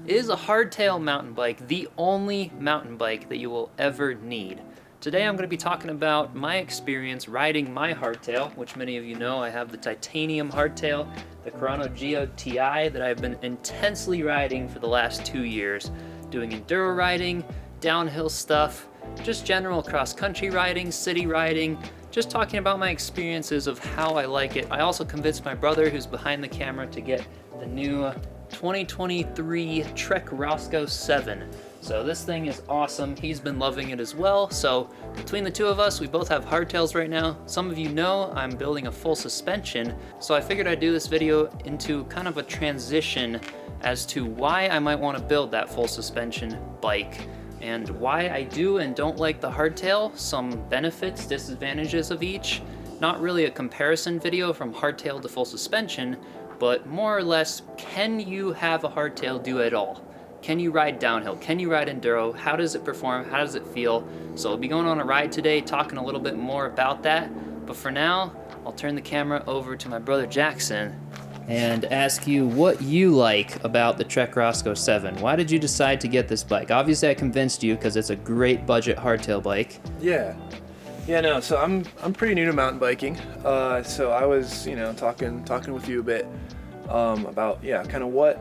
Is a hardtail mountain bike the only mountain bike that you will ever need? Today I'm going to be talking about my experience riding my hardtail, which many of you know I have the titanium hardtail, the Carano Geo TI that I've been intensely riding for the last 2 years, doing enduro riding, downhill stuff, just general cross-country riding, city riding, just talking about my experiences of how I like it. I also convinced my brother, who's behind the camera, to get the new 2023 Trek Roscoe 7. So this thing is awesome. He's been loving it as well. So between the two of us, we both have hardtails right now. Some of you know I'm building a full suspension. So I figured I'd do this video into kind of a transition as to why I might want to build that full suspension bike and why I do and don't like the hardtail, some benefits, disadvantages of each. Not really a comparison video from hardtail to full suspension, but more or less, can you have a hardtail do it all? Can you ride downhill? Can you ride enduro? How does it perform? How does it feel? So I'll be going on a ride today, talking a little bit more about that. But for now, I'll turn the camera over to my brother Jackson and ask you what you like about the Trek Roscoe 7. Why did you decide to get this bike? Obviously I convinced you because it's a great budget hardtail bike. Yeah, no, so I'm pretty new to mountain biking. So I was, talking with you a bit about, kind of what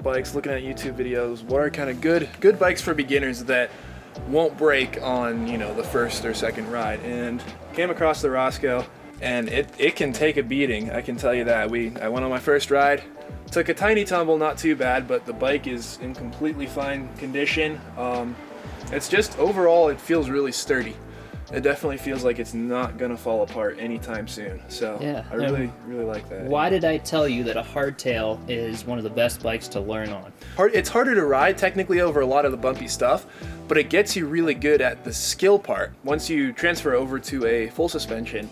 bikes, looking at YouTube videos, what are kind of good bikes for beginners that won't break on, the first or second ride. And came across the Roscoe, and it can take a beating, I can tell you that. I went on my first ride, took a tiny tumble, not too bad, but the bike is in completely fine condition. It's just overall, it feels really sturdy. It definitely feels like it's not gonna fall apart anytime soon. So yeah, I really like that. Why did I tell you that a hardtail is one of the best bikes to learn on? It's harder to ride technically over a lot of the bumpy stuff, but it gets you really good at the skill part. Once you transfer over to a full suspension,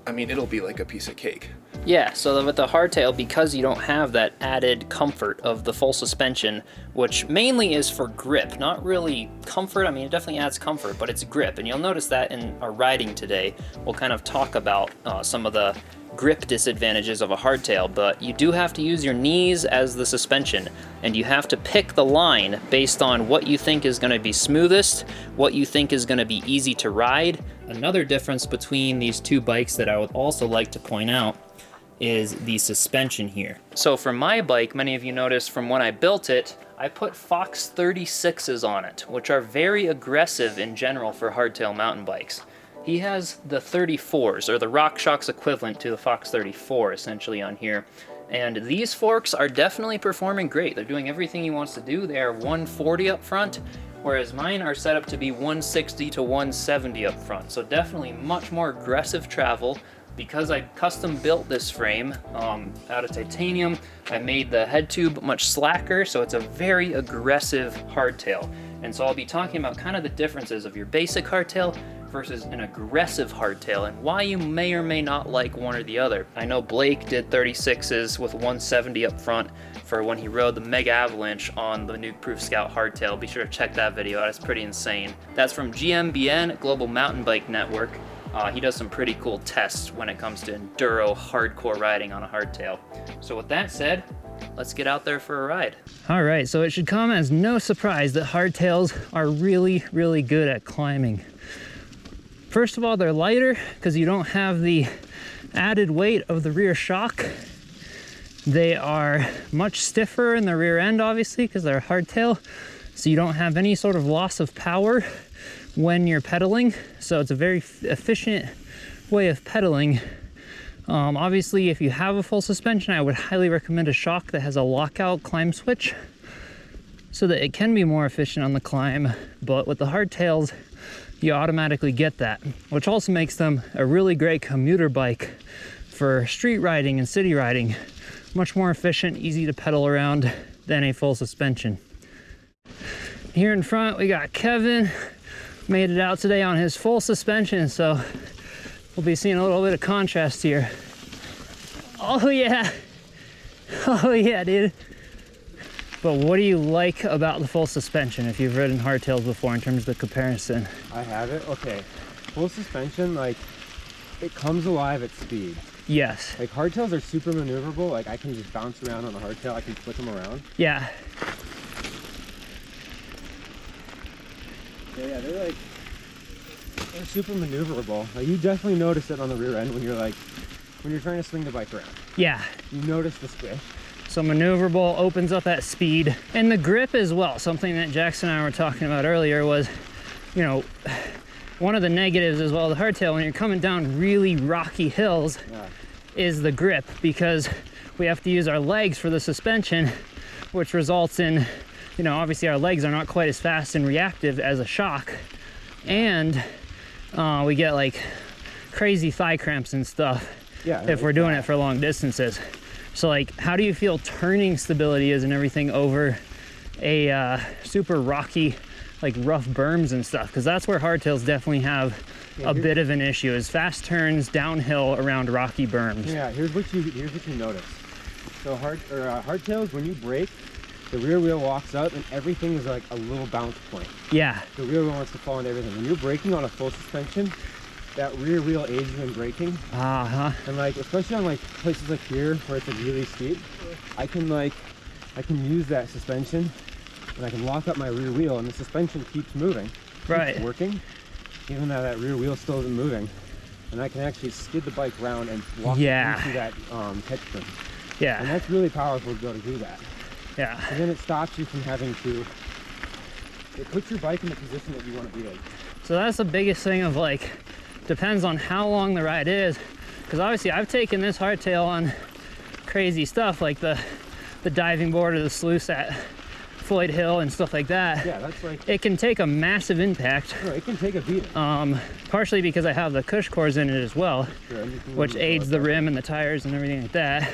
I mean, it'll be like a piece of cake. Yeah, so with the hardtail, because you don't have that added comfort of the full suspension, which mainly is for grip, not really comfort. I mean, it definitely adds comfort, but it's grip. And you'll notice that in our riding today. We'll kind of talk about some of the grip disadvantages of a hardtail, but you do have to use your knees as the suspension, and you have to pick the line based on what you think is going to be smoothest, what you think is going to be easy to ride. Another difference between these two bikes that I would also like to point out is the suspension here. So for my bike, many of you noticed from when I built it, I put Fox 36s on it, which are very aggressive in general for hardtail mountain bikes. He has the 34s, or the RockShox equivalent to the Fox 34 essentially on here. And these forks are definitely performing great. They're doing everything he wants to do. They are 140 up front, whereas mine are set up to be 160 to 170 up front. So definitely much more aggressive travel. Because I custom built this frame out of titanium, I made the head tube much slacker, so it's a very aggressive hardtail. And so I'll be talking about kind of the differences of your basic hardtail versus an aggressive hardtail and why you may or may not like one or the other. I know Blake did 36s with 170 up front for when he rode the Mega Avalanche on the Nuke Proof Scout hardtail. Be sure to check that video out, it's pretty insane. That's from GMBN, Global Mountain Bike Network. He does some pretty cool tests when it comes to enduro hardcore riding on a hardtail. So with that said, let's get out there for a ride. All right, so it should come as no surprise that hardtails are really good at climbing. First of all, they're lighter because you don't have the added weight of the rear shock. They are much stiffer in the rear end, obviously, because they're hardtail, so you don't have any sort of loss of power when you're pedaling, so it's a very efficient way of pedaling. Obviously, if you have a full suspension, I would highly recommend a shock that has a lockout climb switch so that it can be more efficient on the climb. But with the hardtails, you automatically get that, which also makes them a really great commuter bike for street riding and city riding. Much more efficient, easy to pedal around than a full suspension. Here in front, we got Kevin. Made it out today on his full suspension, so we'll be seeing a little bit of contrast here. Oh yeah, dude. But what do you like about the full suspension if you've ridden hardtails before in terms of the comparison? I have it. Okay, full suspension, like, it comes alive at speed. Yes. Like hardtails are super maneuverable. Like I can just bounce around on a hardtail. I can flip them around. Yeah. Yeah, they're super maneuverable. Like you definitely notice it on the rear end when you're trying to swing the bike around. Yeah. You notice the squish. So maneuverable, opens up at speed. And the grip as well. Something that Jackson and I were talking about earlier was, you know, one of the negatives as well, the hardtail, when you're coming down really rocky hills, is the grip, because we have to use our legs for the suspension, which results in, you know, obviously our legs are not quite as fast and reactive as a shock. And we get like crazy thigh cramps and stuff if we're doing it for long distances. So like, how do you feel turning stability is and everything over a super rocky, like rough berms and stuff? Because that's where hardtails definitely have a bit of an issue, is fast turns downhill around rocky berms. Yeah, here's what you notice. So hardtails, when you brake, the rear wheel walks up and everything is like a little bounce point. Yeah. The rear wheel wants to fall into everything. When you're braking on a full suspension, that rear wheel aids you in braking. And like, especially on like places like here where it's like really steep, I can use that suspension and I can lock up my rear wheel and the suspension keeps moving. Keeps working, even though that rear wheel still isn't moving. And I can actually skid the bike around and walk into that catch point. Yeah. And that's really powerful to be able to do that. Yeah. And then it stops you from having to, it puts your bike in the position that you want to be in. So that's the biggest thing of like, depends on how long the ride is. Because obviously I've taken this hardtail on crazy stuff like the diving board or the sluice at Floyd Hill and stuff like that. Yeah, that's like, it can take a massive impact. No, it can take a beating. Partially because I have the cush cores in it as well, which aids the rim and the tires and everything like that.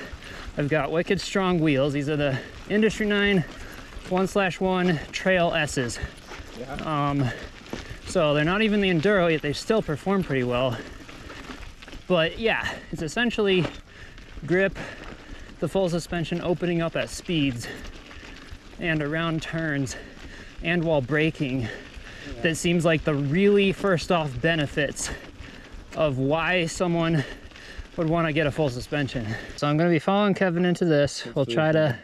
I've got wicked strong wheels. These are the Industry 9 1/1 Trail S's. Yeah. So they're not even the Enduro, yet they still perform pretty well. But yeah, it's essentially grip, the full suspension opening up at speeds and around turns and while braking. That seems like the really first off benefits of why someone would want to get a full suspension. So I'm going to be following Kevin into this. We'll try to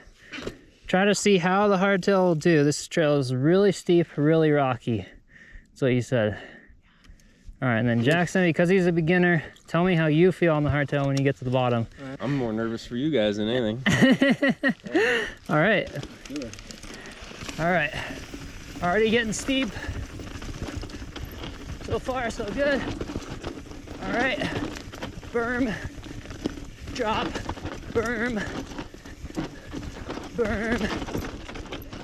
see how the hardtail will do. This trail is really steep, really rocky. That's what he said. All right, and then Jackson, because he's a beginner, tell me how you feel on the hardtail when you get to the bottom. I'm more nervous for you guys than anything. All right. All right. Already getting steep. So far, so good. All right. Berm. Drop. Berm. Berm.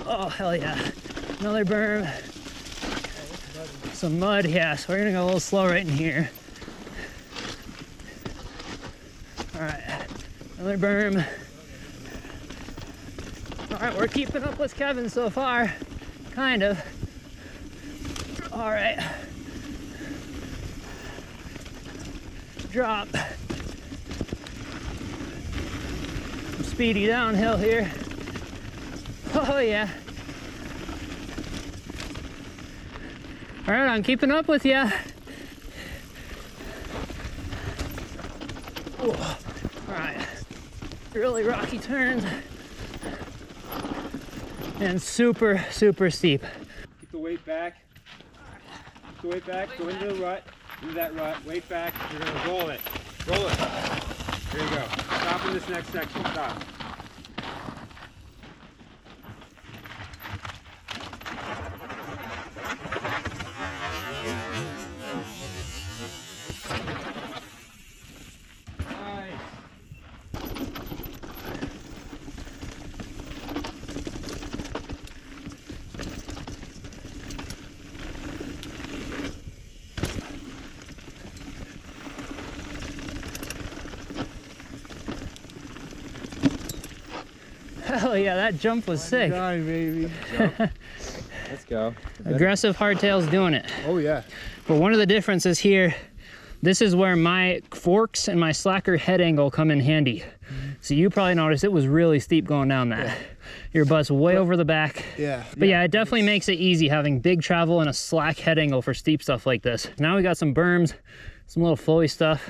Oh, hell yeah. Another berm. Some mud, yeah, so we're gonna go a little slow right in here. All right, another berm. All right, we're keeping up with Kevin so far, kind of. All right. Drop. Some speedy downhill here. Oh yeah. All right, I'm keeping up with you. All right, really rocky turns and super, super steep. Keep the weight back. Keep the weight back. Go into the rut. Into that rut. Weight back. You're gonna roll it. Roll it. There you go. Stop in this next section. Stop. Hell yeah, that jump was sick. Guy, baby. Let's go. Aggressive hardtail's doing it. Oh yeah. But one of the differences here, this is where my forks and my slacker head angle come in handy. So you probably noticed it was really steep going down that. Yeah. Your butt's way over the back. Yeah. But yeah, it definitely makes it easy having big travel and a slack head angle for steep stuff like this. Now we got some berms, some little flowy stuff.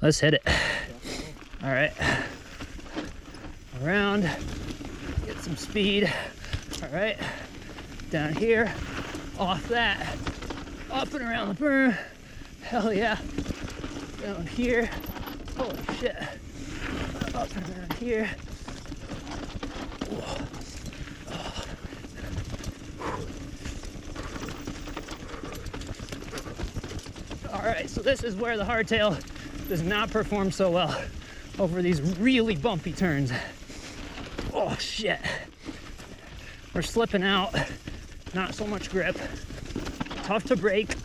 Let's hit it. All right. Around, get some speed. All right, down here, off that, up and around the berm. Hell yeah. Down here, holy shit. Up and around here. Whoa. All right, so this is where the hardtail does not perform so well, over these really bumpy turns. Oh shit. We're slipping out, not so much grip. Tough to brake.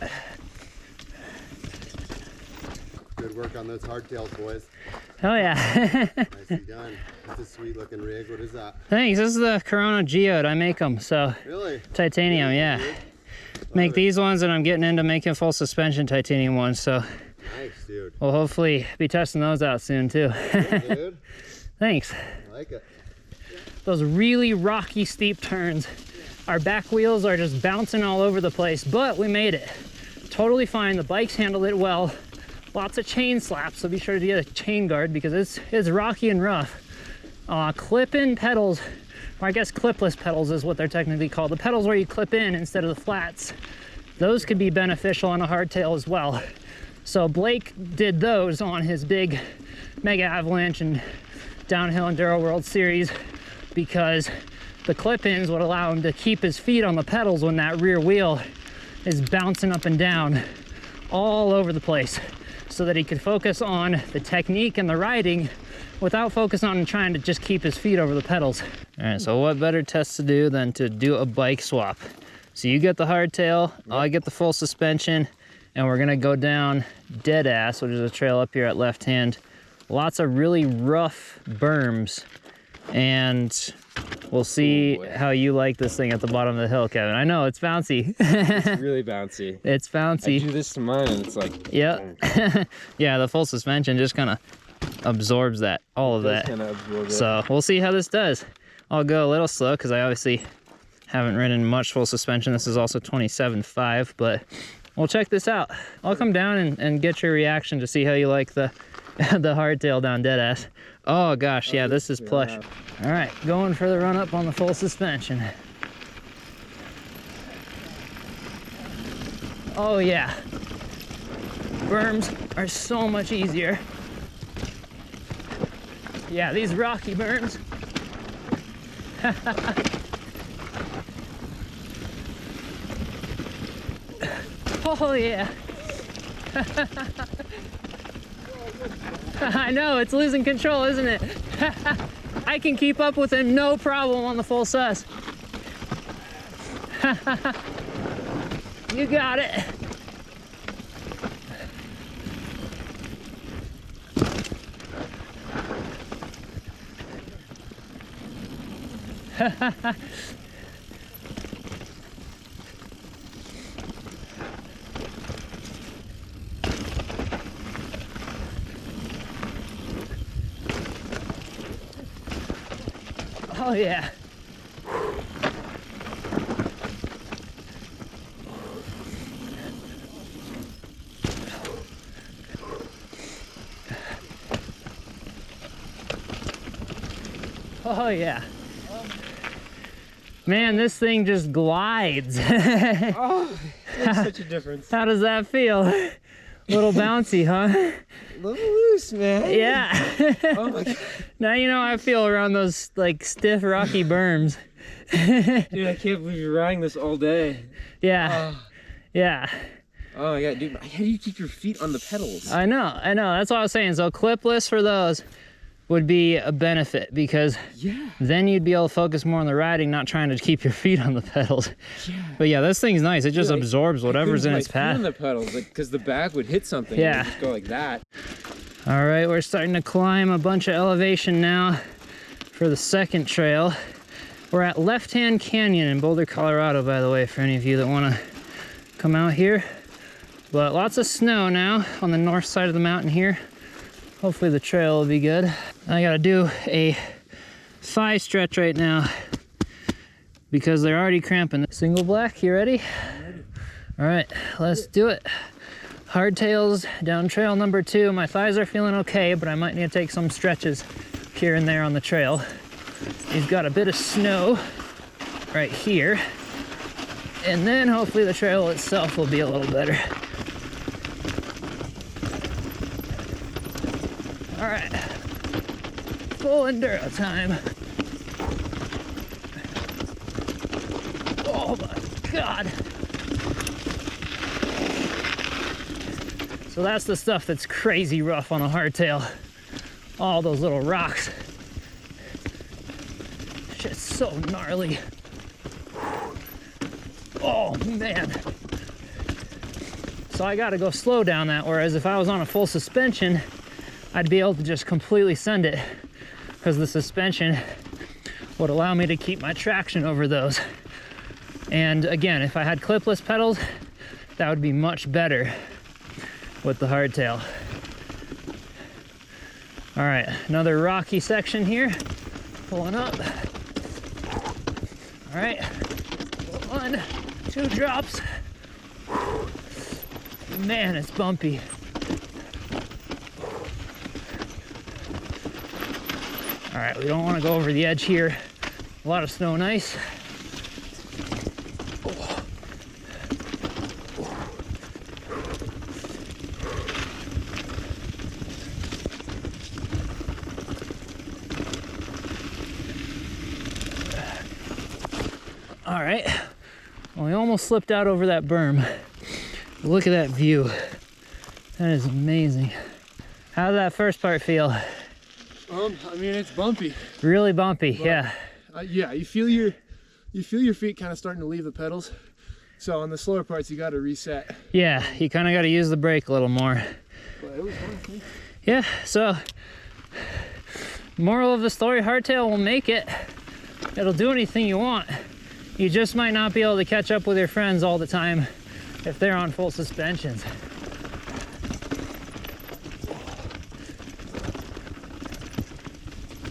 Good work on those hardtails, boys. Oh yeah. Nicely done. That's a sweet looking rig. What is that? Thanks, this is the Carano Geode. I make them, so. Really? Titanium, yeah. Make these ones, and I'm getting into making full suspension titanium ones, so. Nice, dude. We'll hopefully be testing those out soon too. Good, dude. Thanks. I like it. Those really rocky, steep turns. Our back wheels are just bouncing all over the place, but we made it. Totally fine, the bikes handled it well. Lots of chain slaps, so be sure to get a chain guard because it's rocky and rough. Clip-in pedals, or I guess clipless pedals is what they're technically called. The pedals where you clip in instead of the flats. Those could be beneficial on a hardtail as well. So Blake did those on his big Mega Avalanche and Downhill Enduro World Series because the clip-ins would allow him to keep his feet on the pedals when that rear wheel is bouncing up and down all over the place, so that he could focus on the technique and the riding without focusing on trying to just keep his feet over the pedals. All right, so what better test to do than to do a bike swap? So you get the hardtail, I get the full suspension, and we're gonna go down Dead Ass, which is a trail up here at Left Hand. Lots of really rough berms, and we'll see how you like this thing at the bottom of the hill, Kevin. I know, it's bouncy. It's really bouncy. It's bouncy. I do this to mine and it's like... Yep. Yeah, the full suspension just kind of absorbs that, all of that. So we'll see how this does. I'll go a little slow because I obviously haven't ridden much full suspension. This is also 27.5, but we'll check this out. I'll come down and get your reaction to see how you like the hardtail down Dead Ass. Oh gosh, yeah, this is plush. All right, going for the run up on the full suspension. Oh yeah, berms are so much easier. Yeah, these rocky berms. Oh yeah. I know, it's losing control, isn't it? I can keep up with him no problem on the full sus. You got it. Oh yeah. Oh yeah. Man, this thing just glides. Oh, makes such a difference. How does that feel? A little bouncy, huh? A little loose, man. Yeah. Oh my God. Now you know how I feel around those like stiff, rocky berms. Dude, I can't believe you're riding this all day. Yeah. Yeah. Oh my God, dude, how do you keep your feet on the pedals? I know. That's what I was saying. So clipless for those would be a benefit because then you'd be able to focus more on the riding, not trying to keep your feet on the pedals. Yeah. But yeah, this thing's nice. It just absorbs whatever's in its path. On the pedals, like, because the bag would hit something. Yeah. And just go like that. All right, we're starting to climb a bunch of elevation now for the second trail. We're at Left Hand Canyon in Boulder, Colorado, by the way, for any of you that want to come out here. But lots of snow now on the north side of the mountain here. Hopefully the trail will be good. I gotta do a 5 stretch right now because they're already cramping. Single black, you ready? I'm ready. All right, let's do it. Hardtails down trail number 2. My thighs are feeling okay, but I might need to take some stretches here and there on the trail. You've got a bit of snow right here, and then hopefully the trail itself will be a little better. All right, full enduro time. Oh my God. So that's the stuff that's crazy rough on a hardtail. All those little rocks. Shit's so gnarly. Oh man. So I gotta go slow down that, whereas if I was on a full suspension, I'd be able to just completely send it because the suspension would allow me to keep my traction over those. And again, if I had clipless pedals, that would be much better with the hardtail. All right, another rocky section here. Pulling up. All right, 1, 2 drops. Man, it's bumpy. All right, we don't want to go over the edge here. A lot of snow and ice. All right, well, we almost slipped out over that berm. Look at that view. That is amazing. How did that first part feel? I mean, it's bumpy. Really bumpy, But, yeah. Yeah, you feel your feet kind of starting to leave the pedals. So on the slower parts, you got to reset. Yeah, you kind of got to use the brake a little more. But it was fun. Yeah, so moral of the story, hardtail will make it. It'll do anything you want. You just might not be able to catch up with your friends all the time if they're on full suspensions.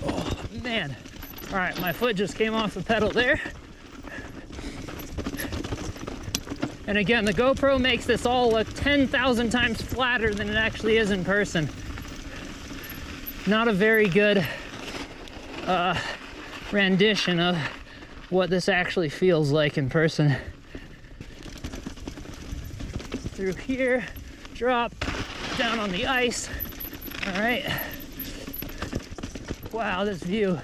Oh, man. All right, my foot just came off the pedal there. And again, the GoPro makes this all look 10,000 times flatter than it actually is in person. Not a very good rendition of what this actually feels like in person. Through here, drop, down on the ice. All right. Wow, this view,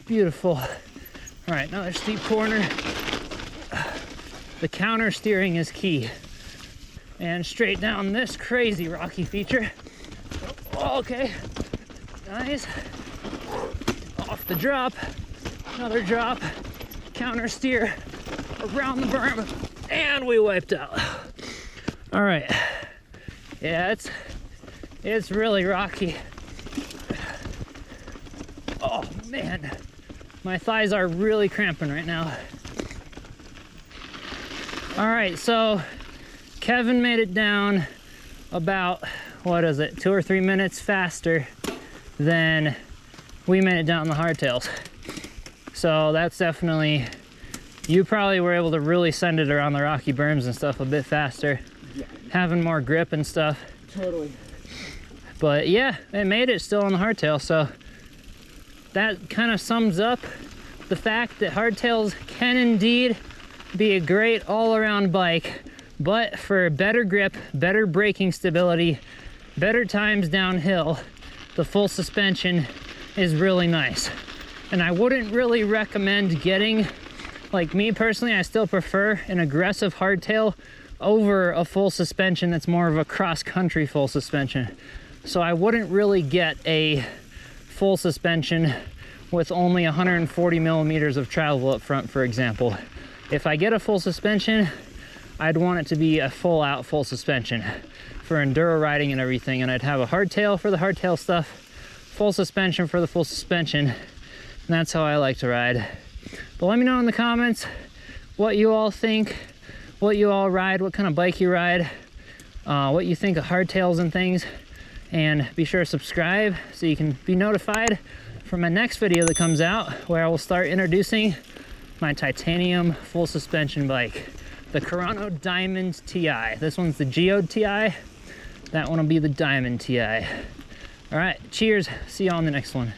beautiful. All right, another steep corner. The counter steering is key. And straight down this crazy rocky feature. Oh, okay, nice. Off the drop, another drop, counter steer around the berm, and we wiped out. All right, yeah, it's really rocky. Oh man, my thighs are really cramping right now. All right, so Kevin made it down about, what is it, 2 or 3 minutes faster than we made it down the hardtails. So that's definitely, you probably were able to really send it around the rocky berms and stuff a bit faster. Yeah. Having more grip and stuff. Totally. But yeah, it made it still on the hardtail. So that kind of sums up the fact that hardtails can indeed be a great all-around bike, but for better grip, better braking stability, better times downhill, the full suspension is really nice. And I wouldn't really recommend getting, like me personally, I still prefer an aggressive hardtail over a full suspension that's more of a cross-country full suspension. So I wouldn't really get a full suspension with only 140 millimeters of travel up front, for example. If I get a full suspension, I'd want it to be a full-out full suspension for enduro riding and everything, and I'd have a hardtail for the hardtail stuff, full suspension for the full suspension, and that's how I like to ride. But let me know in the comments what you all think, what you all ride, what kind of bike you ride, what you think of hardtails and things, and be sure to subscribe so you can be notified for my next video that comes out, where I will start introducing my titanium full suspension bike. the Carano Diamond TI. This one's the Geode TI. That one will be the Diamond TI. All right, cheers. See you on the next one.